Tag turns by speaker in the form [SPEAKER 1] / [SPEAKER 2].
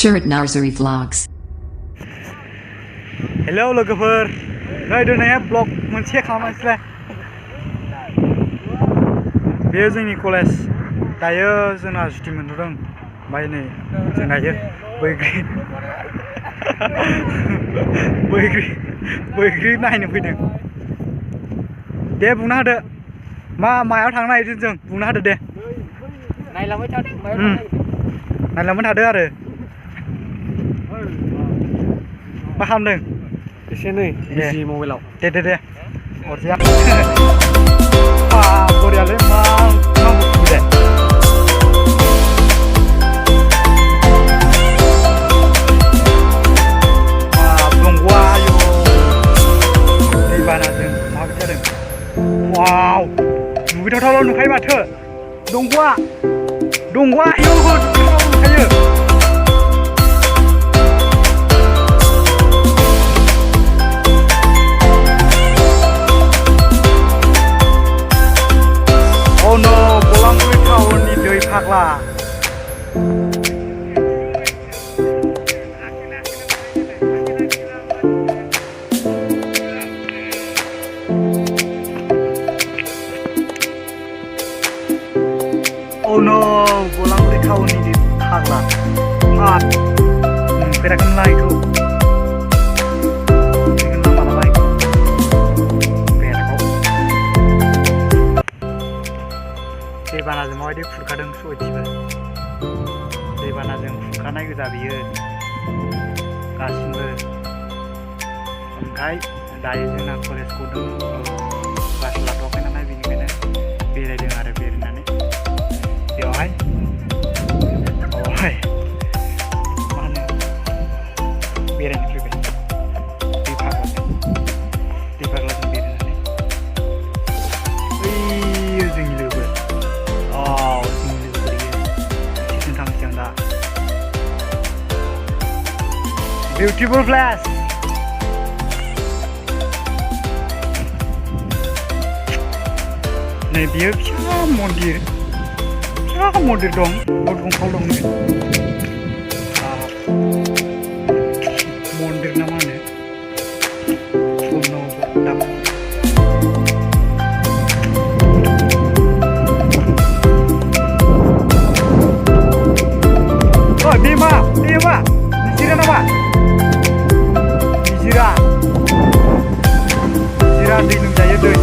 [SPEAKER 1] Shirt Nursery Vlogs.
[SPEAKER 2] Hello लोगोफोर नै दिनै ब्लग मोनसे खालामनोसैलाय बेयो जोंनि कलेज दायो जोंना जुटि मोनदों ओमफ्राय नै जों दायो बैग्रि नायनो फैदों दे बुंना होदो मायाव थांनो नागिरदों जों बुंना होदो दे
[SPEAKER 3] नायलांबाय थादों
[SPEAKER 2] नायलांबाय थादो आरो मा खालामदों
[SPEAKER 3] एसे नै बिजि मबाइलाव
[SPEAKER 2] दे अरजाया बरियालै मा नांगौ दे दंग'आ आयौ दैबानाजों माबायदि जादों वाव दुगैथावथावल' नुखायो माथो दंग'आ आयौ दुगैथावथाव नुखायो Oh no, Bolangui टाउननि दै फाग्ला Oh no, Bolangui टाउननि दै फाग्ला हाब नुफेराखैमोनलां इखौ दैबानाजों माबायदि खुरखादों सयथिबो दैबानाजों खुरखानाय गोजा बियो गासिबो ओमफ्राय दायो जोंना कलेज गदों क्लास लाथ'वाखै नालाय बेनिखायनो बेरायदों आरो बेरायनानै बेवहाय मा होनो बेरायनो फैबाय दै फाग्लाजों बेरायनानै ओइ जोंनि लोगो Beautiful place. नै बियो फिसा मन्दिर दं गंफाव दं नै मन्दिर ना मा होनो दैमा निजिरा नामा निजिरा दै लोंजायो दै